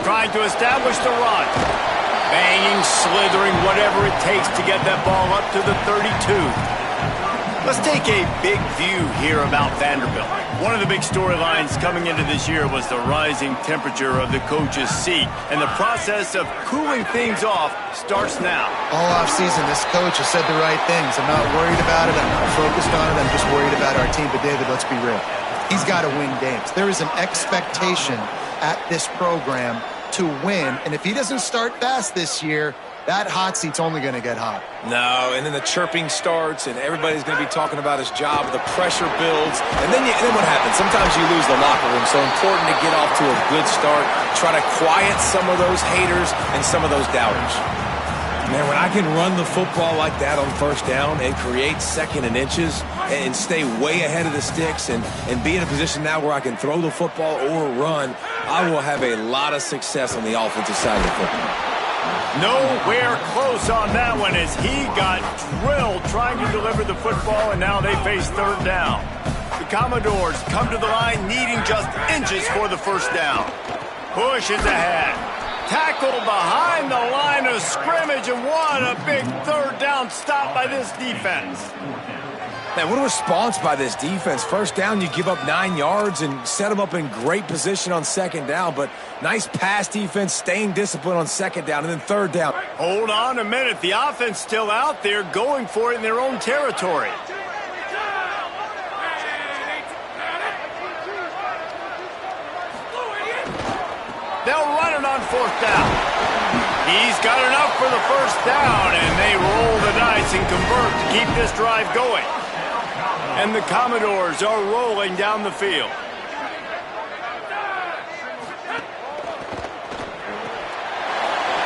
trying to establish the run. Banging, slithering, whatever it takes to get that ball up to the 32. Let's take a big view here about Vanderbilt. One of the big storylines coming into this year was the rising temperature of the coach's seat, and the process of cooling things off starts now. All offseason, this coach has said the right things. I'm not worried about it. I'm not focused on it. I'm just worried about our team. But, David, let's be real. He's got to win games. There is an expectation at this program to win, and if he doesn't start fast this year, that hot seat's only going to get hot. No, and then the chirping starts, and everybody's going to be talking about his job. The pressure builds, and then what happens? Sometimes you lose the locker room, so important to get off to a good start. Try to quiet some of those haters and some of those doubters. Man, when I can run the football like that on first down and create second and inches and stay way ahead of the sticks and be in a position now where I can throw the football or run, I will have a lot of success on the offensive side of the football. Nowhere close on that one as he got drilled trying to deliver the football, and now they face third down. The Commodores come to the line needing just inches for the first down. Bush is ahead. Tackled behind the line of scrimmage, and what a big third down stop by this defense. Man, what a response by this defense. First down, you give up 9 yards and set them up in great position on second down, but nice pass defense, staying disciplined on second down, and then third down. Hold on a minute. The offense still out there going for it in their own territory. They'll run it on fourth down. He's got enough for the first down, and they roll the dice and convert to keep this drive going. And the Commodores are rolling down the field.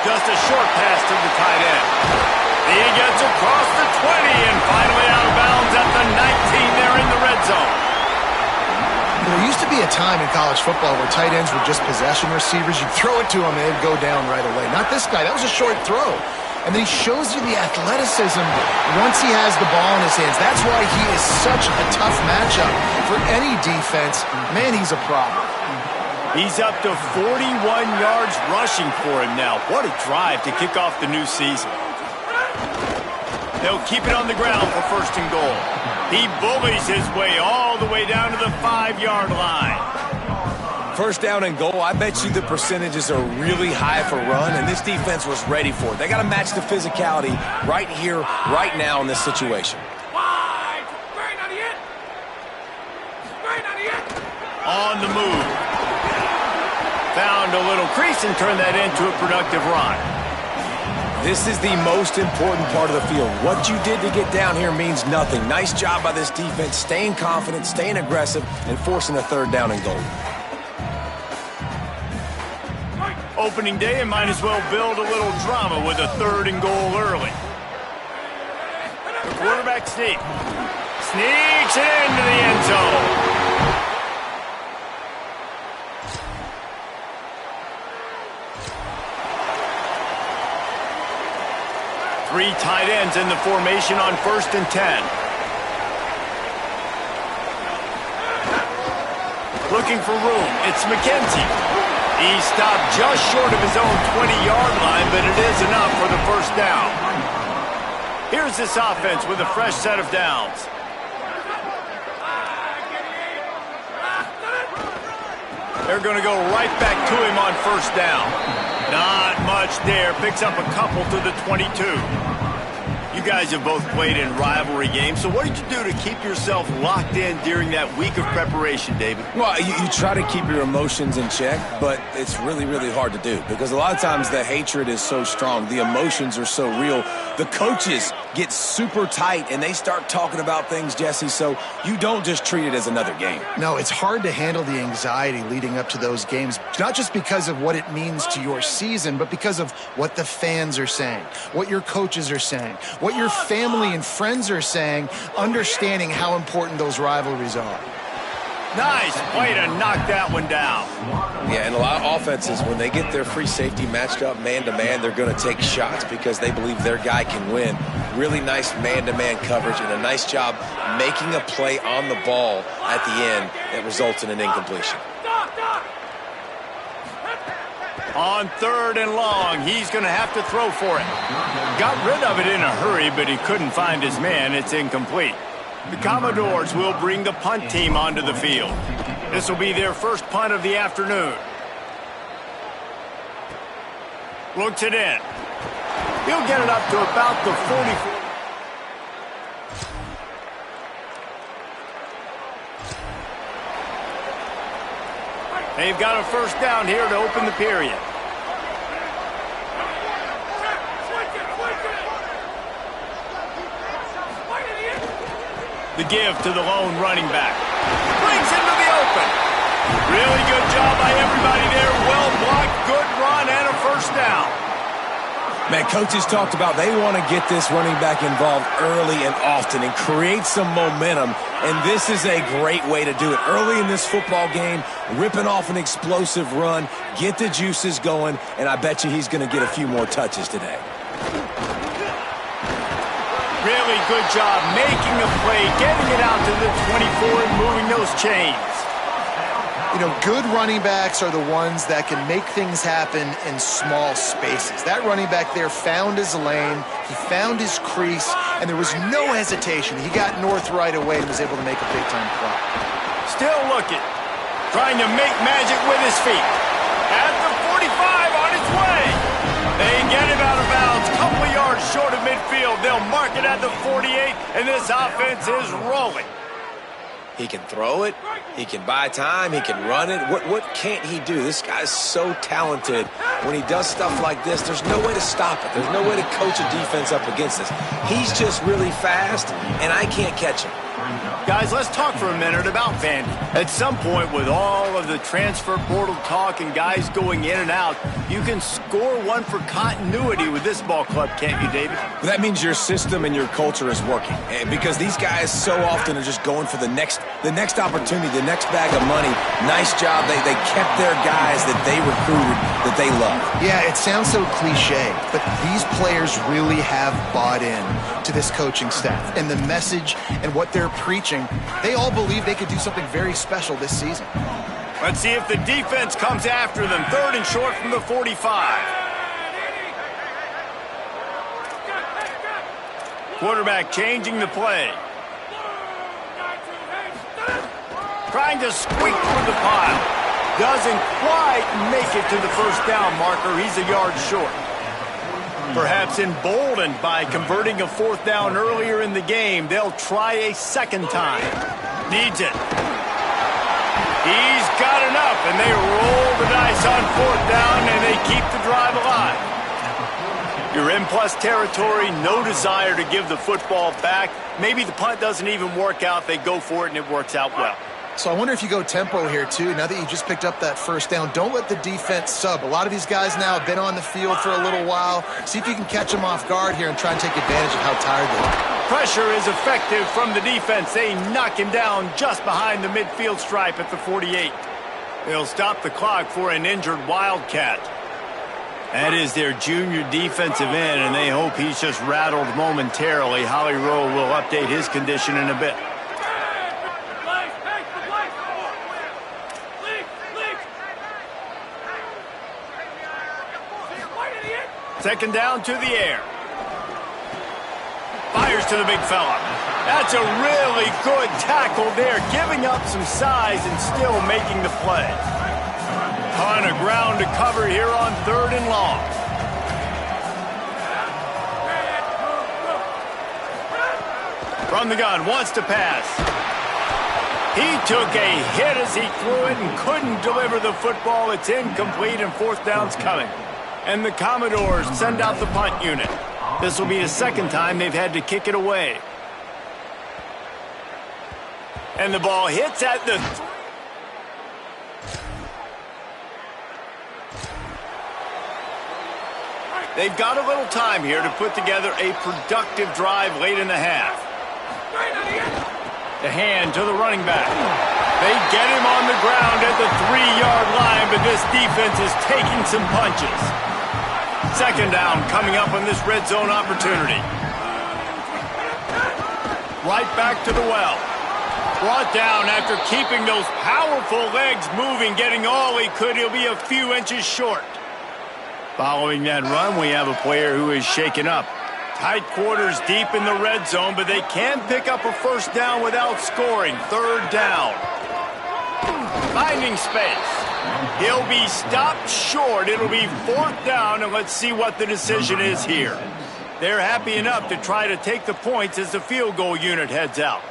Just a short pass to the tight end. He gets across the 20 and finally out of bounds at the 19 there in the red zone. There used to be a time in college football where tight ends were just possession receivers. You'd throw it to him and they'd go down right away. Not this guy. That was a short throw. And then he shows you the athleticism once he has the ball in his hands. That's why he is such a tough matchup for any defense. Man, he's a problem. He's up to 41 yards rushing for him now. What a drive to kick off the new season. They'll keep it on the ground for first and goal. He bullies his way all the way down to the 5-yard line. First down and goal, I bet you the percentages are really high for run, and this defense was ready for it. They got to match the physicality right here, right now in this situation. On the move. Found a little crease and turned that into a productive run. This is the most important part of the field. What you did to get down here means nothing. Nice job by this defense, staying confident, staying aggressive, and forcing a third down and goal. Opening day and might as well build a little drama with a third and goal early. The quarterback sneaks it into the end zone. Three tight ends in the formation on 1st and 10. Looking for room. It's McKenzie. He stopped just short of his own 20-yard line, but it is enough for the first down. Here's this offense with a fresh set of downs. They're going to go right back to him on first down. Not much there. Picks up a couple to the 22. You guys have both played in rivalry games, so what did you do to keep yourself locked in during that week of preparation, David? Well, you try to keep your emotions in check, but it's really, really hard to do because a lot of times the hatred is so strong. The emotions are so real. The coaches get super tight, and they start talking about things, Jesse, so you don't just treat it as another game. No, it's hard to handle the anxiety leading up to those games, not just because of what it means to your season, but because of what the fans are saying, what your coaches are saying, what your family and friends are saying, understanding how important those rivalries are. Nice way to knock that one down. Yeah, and a lot of offenses, when they get their free safety matched up man-to-man, they're going to take shots because they believe their guy can win. Really nice man-to-man coverage and a nice job making a play on the ball at the end that results in an incompletion. On 3rd and long, he's going to have to throw for it. Got rid of it in a hurry, but he couldn't find his man. It's incomplete. The Commodores will bring the punt team onto the field. This will be their first punt of the afternoon. Looks it in. He'll get it up to about the 44. They've got a first down here to open the period. The give to the lone running back. Brings him to the open. Really good job by everybody there. Well blocked, good run, and a first down. Man, coaches talked about they want to get this running back involved early and often and create some momentum, and this is a great way to do it. Early in this football game, ripping off an explosive run, get the juices going, and I bet you he's going to get a few more touches today. Really good job making a play, getting it out to the 24 and moving those chains. You know, good running backs are the ones that can make things happen in small spaces. That running back there found his lane, he found his crease, and there was no hesitation. He got north right away and was able to make a big-time play. Still looking, trying to make magic with his feet. At the 45 on its way. They get him out of bounds, couple of yards short of midfield. They'll mark it at the 48, and this offense is rolling. He can throw it. He can buy time. He can run it. What can't he do? This guy's so talented. When he does stuff like this, there's no way to stop it. There's no way to coach a defense up against this. He's just really fast, and I can't catch him. Guys, let's talk for a minute about Vandy. At some point, with all of the transfer portal talk and guys going in and out, you can score one for continuity with this ball club, can't you, David? Well, that means your system and your culture is working, because these guys so often are just going for the next opportunity, the next bag of money. Nice job. They kept their guys that they recruited, that they love. Yeah, it sounds so cliche, but these players really have bought in to this coaching staff and the message and what they're preaching. They all believe they could do something very special this season. Let's see if the defense comes after them. 3rd and short from the 45. Quarterback changing the play. Trying to squeak through the pile. Doesn't quite make it to the first down marker. He's a yard short. Perhaps emboldened by converting a 4th down earlier in the game, they'll try a second time. Needs it. He's got enough, and they roll the dice on 4th down, and they keep the drive alive. You're in plus territory, no desire to give the football back. Maybe the punt doesn't even work out. They go for it, and it works out well. So I wonder if you go tempo here, too. Now that you just picked up that first down, don't let the defense sub. A lot of these guys now have been on the field for a little while. See if you can catch them off guard here and try and take advantage of how tired they are. Pressure is effective from the defense. They knock him down just behind the midfield stripe at the 48. They'll stop the clock for an injured Wildcat. That is their junior defensive end, and they hope he's just rattled momentarily. Holly Rowe will update his condition in a bit. Second down to the air. Fires to the big fella. That's a really good tackle there, giving up some size and still making the play. Ton of ground to cover here on 3rd and long. From the gun, wants to pass. He took a hit as he threw it and couldn't deliver the football. It's incomplete, and 4th down's coming. And the Commodores send out the punt unit. This will be the second time they've had to kick it away. And the ball hits at the... They've got a little time here to put together a productive drive late in the half. The hand to the running back. They get him on the ground at the 3-yard line, but this defense is taking some punches. Second down coming up on this red zone opportunity. Right back to the well. Brought down after keeping those powerful legs moving, getting all he could. He'll be a few inches short. Following that run, we have a player who is shaken up. Tight quarters deep in the red zone, but they can pick up a first down without scoring. Third down. Finding space. He'll be stopped short. It'll be fourth down, and let's see what the decision is here. They're happy enough to try to take the points as the field goal unit heads out.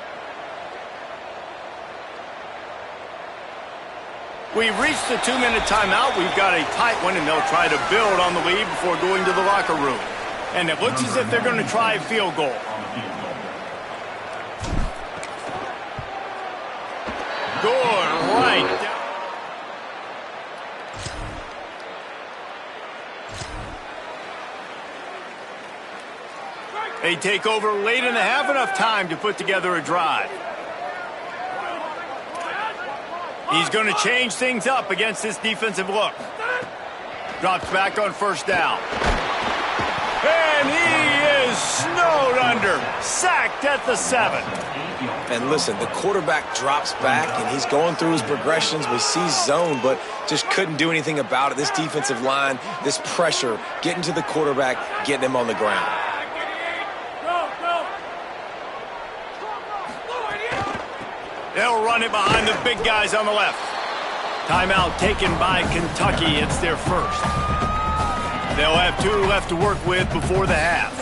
We've reached the 2-minute timeout. We've got a tight one, and they'll try to build on the lead before going to the locker room. And it looks as if they're going to try a field goal. Good, right down. They take over late and have enough time to put together a drive. He's going to change things up against this defensive look. Drops back on first down. And he is snowed under. Sacked at the 7. And listen, the quarterback drops back, and he's going through his progressions. We see zone, but just couldn't do anything about it. This defensive line, this pressure, getting to the quarterback, getting him on the ground. They'll run it behind the big guys on the left. Timeout taken by Kentucky. It's their first. They'll have 2 left to work with before the half.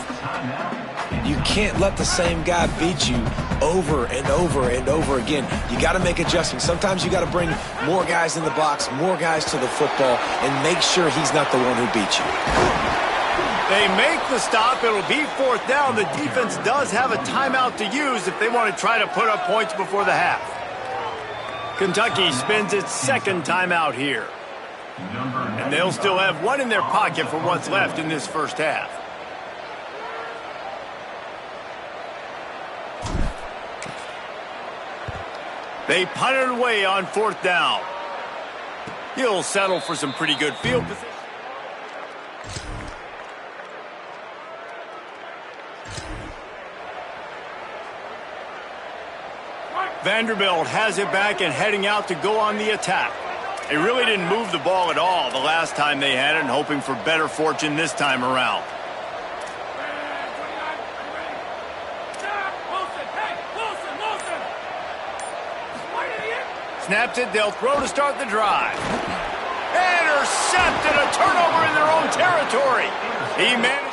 You can't let the same guy beat you over and over and over again. You got to make adjustments. Sometimes you got to bring more guys in the box, more guys to the football, and make sure he's not the one who beat you. They make the stop. It'll be fourth down. The defense does have a timeout to use if they want to try to put up points before the half. Kentucky spends its second timeout here. And they'll still have 1 in their pocket for what's left in this first half. They punt it away on fourth down. He'll settle for some pretty good field position. Vanderbilt has it back and heading out to go on the attack. They really didn't move the ball at all the last time they had it, and hoping for better fortune this time around. Snaps it, they'll throw to start the drive. Intercepted, a turnover in their own territory. He managed.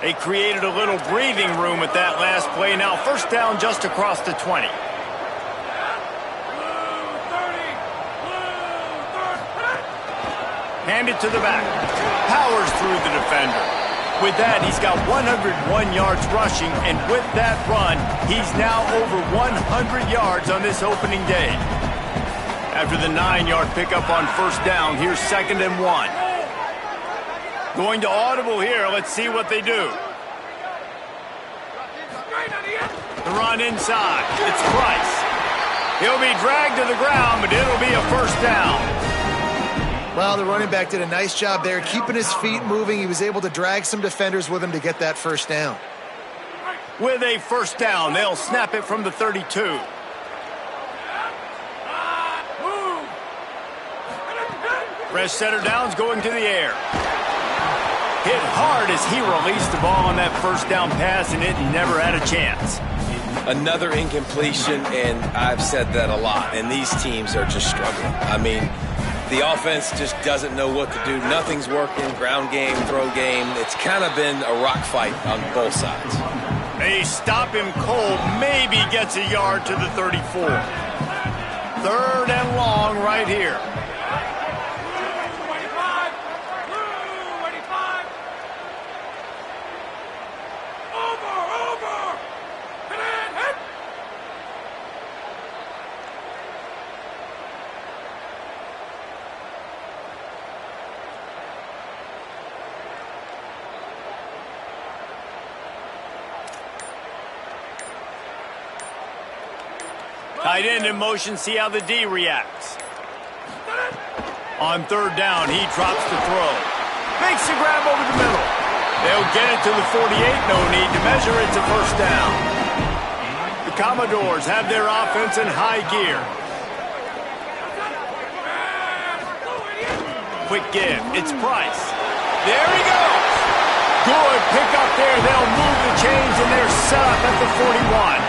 They created a little breathing room with that last play. Now first down just across the 20. Hand it to the back. Powers through the defender. With that, he's got 101 yards rushing, and with that run, he's now over 100 yards on this opening day. After the 9-yard pickup on first down, here's 2nd and 1. Going to audible here. Let's see what they do. The run inside. It's Price. He'll be dragged to the ground, but it'll be a first down. Well, the running back did a nice job there, keeping his feet moving. He was able to drag some defenders with him to get that first down. With a first down, they'll snap it from the 32. Fresh setter downs going to the air. Hit hard as he released the ball on that first down pass, and it never had a chance. Another incompletion, and I've said that a lot, and these teams are just struggling. I mean, the offense just doesn't know what to do. Nothing's working, ground game, throw game. It's kind of been a rock fight on both sides. They stop him cold, maybe gets a yard to the 34. 3rd and long right here. Tight end in motion, see how the D reacts. On 3rd down, he drops the throw. Makes the grab over the middle. They'll get it to the 48, no need to measure. It's a first down. The Commodores have their offense in high gear. Quick give. It's Price. There he goes. Good pickup there. They'll move the chains, and they're set up at the 41.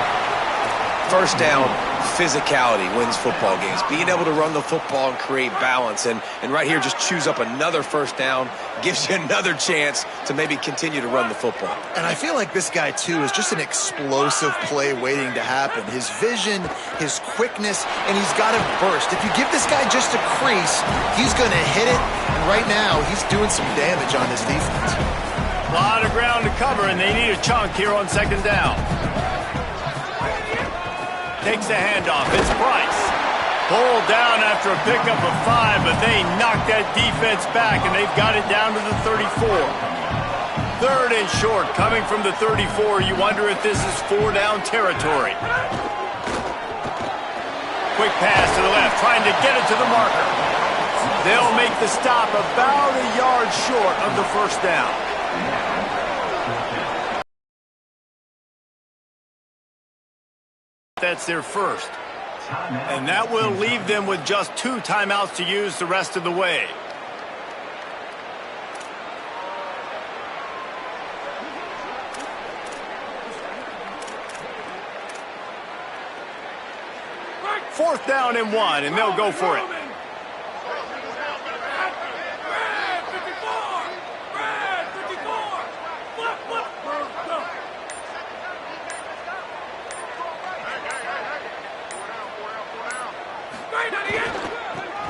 First down, physicality wins football games. Being able to run the football and create balance. And right here, just choose up another first down, gives you another chance to maybe continue to run the football. And I feel like this guy, too, is just an explosive play waiting to happen. His vision, his quickness, and he's got to burst. If you give this guy just a crease, he's going to hit it. And right now, he's doing some damage on this defense. A lot of ground to cover, and they need a chunk here on second down. Takes the handoff. It's Price. Pulled down after a pickup of 5, but they knocked that defense back, and they've got it down to the 34. Third and short, coming from the 34. You wonder if this is 4-down territory. Quick pass to the left, trying to get it to the marker. They'll make the stop about a yard short of the first down. That's their first. And that will leave them with just 2 timeouts to use the rest of the way. Fourth down and 1, and they'll go for it.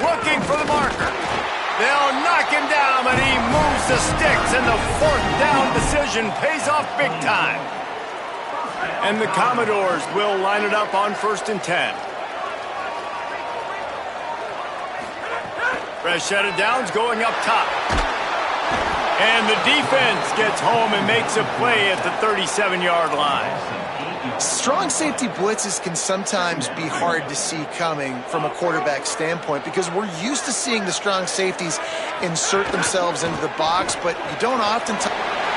Looking for the marker. They'll knock him down, but he moves the sticks, and the fourth down decision pays off big time. And the Commodores will line it up on 1st and 10. Fresh set of downs going up top. And the defense gets home and makes a play at the 37-yard line. Strong safety blitzes can sometimes be hard to see coming from a quarterback standpoint because we're used to seeing the strong safeties insert themselves into the box, but you don't often...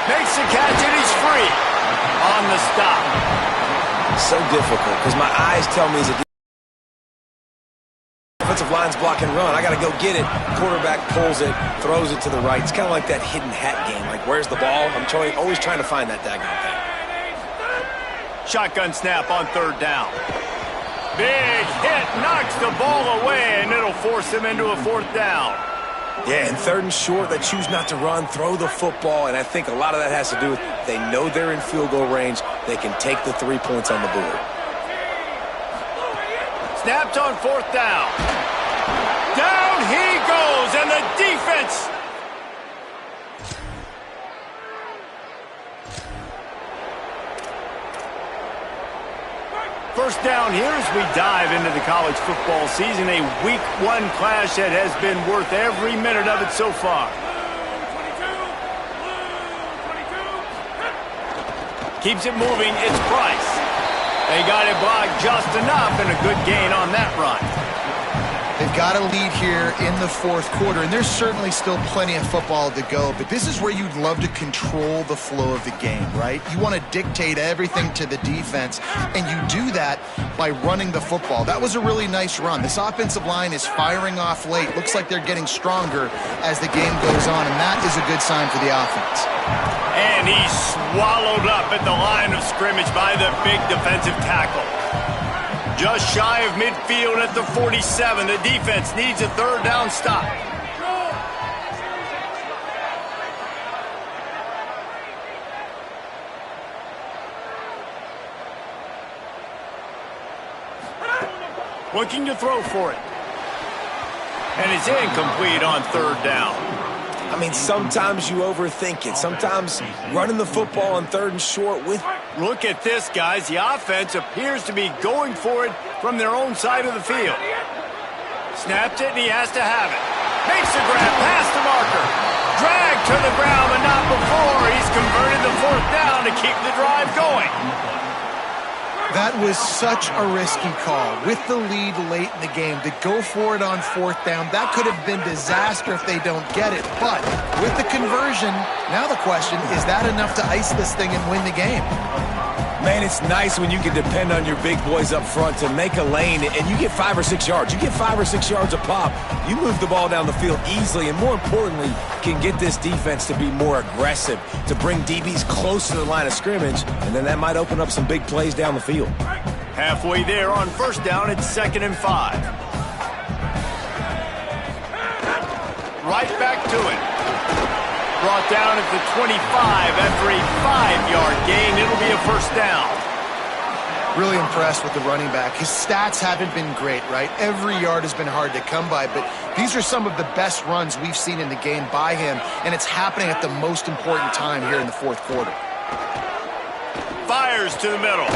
Makes the catch, and he's free on the stop. So difficult because my eyes tell me as a offensive line's block and run. I got to go get it. Quarterback pulls it, throws it to the right. It's kind of like that hidden hat game. Like, where's the ball? I'm always trying to find that daggone thing. Shotgun snap on 3rd down. Big hit, knocks the ball away, and it'll force them into a 4th down. Yeah, and 3rd and short, they choose not to run, throw the football, and I think a lot of that has to do with they know they're in field goal range. They can take the 3 points on the board. Snapped on 4th down. Down he goes, and the defense... First down here as we dive into the college football season, a week 1 clash that has been worth every minute of it so far. Keeps it moving, it's Price. They got it blocked just enough, and a good gain on that run. They've got a lead here in the 4th quarter, and there's certainly still plenty of football to go, but this is where you'd love to control the flow of the game, right? You want to dictate everything to the defense, and you do that by running the football. That was a really nice run. This offensive line is firing off late. Looks like they're getting stronger as the game goes on, and that is a good sign for the offense. And he's swallowed up at the line of scrimmage by the big defensive tackle. Just shy of midfield at the 47. The defense needs a 3rd down stop. Looking to throw for it. And it's incomplete on 3rd down. I mean, sometimes you overthink it. Sometimes running the football on 3rd and short with... Look at this, guys. The offense appears to be going for it from their own side of the field. Snaps it, and he has to have it. Makes the grab, past the marker. Drag to the ground, but not before. He's converted the 4th down to keep the drive going. That was such a risky call. With the lead late in the game, to go for it on 4th down, that could have been disaster if they don't get it. But with the conversion, now the question, is that enough to ice this thing and win the game? Man, Man, it's nice when you can depend on your big boys up front to make a lane, and you get 5 or 6 yards. You get 5 or 6 yards a pop. You move the ball down the field easily, and more importantly, can get this defense to be more aggressive, to bring DBs close to the line of scrimmage, and then that might open up some big plays down the field. Halfway there on first down, it's 2nd and 5. Right back to it. Brought down at the 25 after a 5-yard gain. It'll be a first down. Really impressed with the running back. His stats haven't been great, right? Every yard has been hard to come by, but these are some of the best runs we've seen in the game by him, and it's happening at the most important time here in the fourth quarter. Fires to the middle.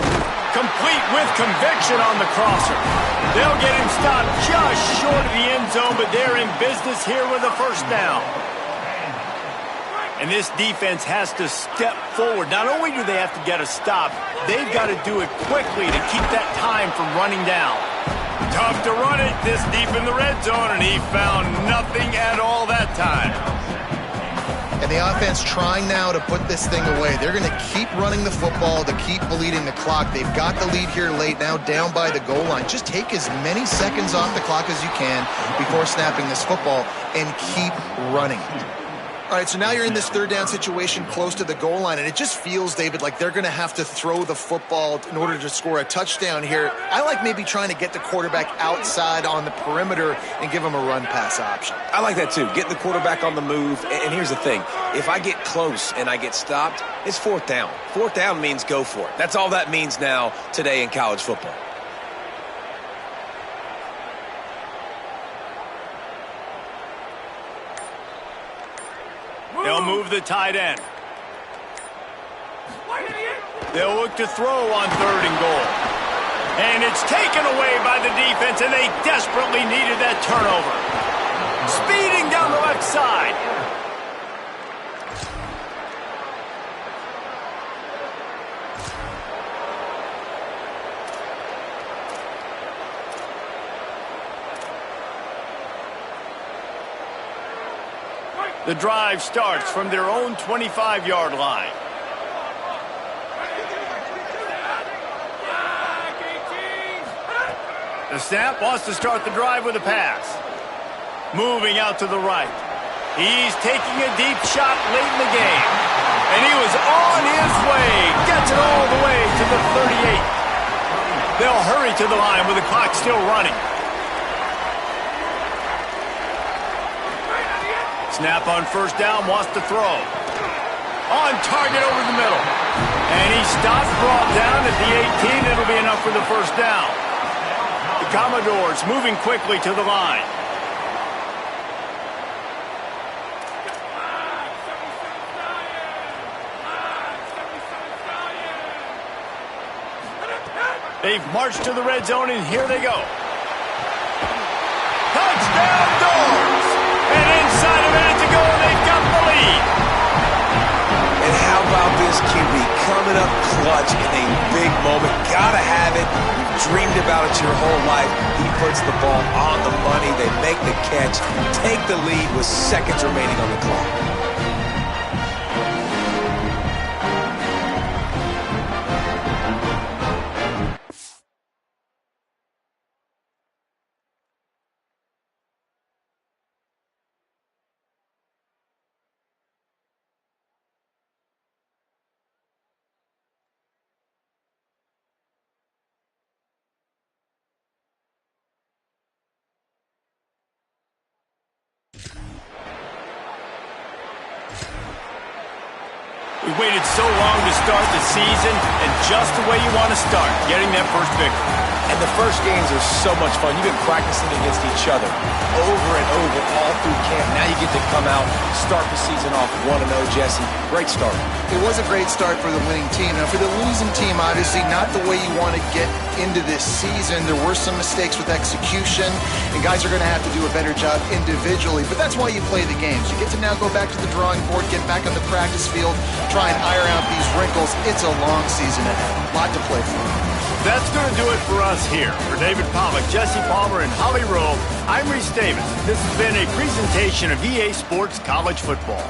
Complete with conviction on the crosser. They'll get him stopped just short of the end zone, but they're in business here with a first down. And this defense has to step forward. Not only do they have to get a stop, they've got to do it quickly to keep that time from running down. Tough to run it this deep in the red zone, and he found nothing at all that time. And the offense trying now to put this thing away. They're going to keep running the football to keep bleeding the clock. They've got the lead here late, now down by the goal line. Just take as many seconds off the clock as you can before snapping this football and keep running. All right, so now you're in this third down situation close to the goal line, and it just feels, David, like they're going to have to throw the football in order to score a touchdown here. I like maybe trying to get the quarterback outside on the perimeter and give him a run-pass option. I like that, too. Getting the quarterback on the move. And here's the thing. If I get close and I get stopped, it's fourth down. Fourth down means go for it. That's all that means now today in college football. They'll move the tight end. They'll look to throw on 3rd and goal. And it's taken away by the defense, and they desperately needed that turnover. Speeding down the left side. The drive starts from their own 25-yard line. The snap wants to start the drive with a pass. Moving out to the right. He's taking a deep shot late in the game. And he was on his way. Gets it all the way to the 38. They'll hurry to the line with the clock still running. Snap on first down, wants to throw. On target over the middle. And he stopped, brought down at the 18. It'll be enough for the first down. The Commodores moving quickly to the line. They've marched to the red zone, and here they go. Touchdown, Doors! And inside a minute to go, they've got the lead. And how about this QB coming up clutch in a big moment? Gotta have it. You've dreamed about it your whole life. He puts the ball on the money. They make the catch, take the lead with seconds remaining on the clock. We waited so long to start the season, and just the way you want to start, getting that first victory. And the first games are so much fun. You've been practicing against each other over and over all through camp. Now you get to come out, start the season off 1-0, Jesse. Great start. It was a great start for the winning team. Now, for the losing team, obviously not the way you want to get into this season. There were some mistakes with execution, and guys are going to have to do a better job individually. But that's why you play the games. You get to now go back to the drawing board, get back on the practice field, try and iron out these wrinkles. It's a long season ahead. A lot to play for. That's going to do it for us here. For David Pollack, Jesse Palmer, and Holly Rowe, I'm Reese Davis. This has been a presentation of EA Sports College Football.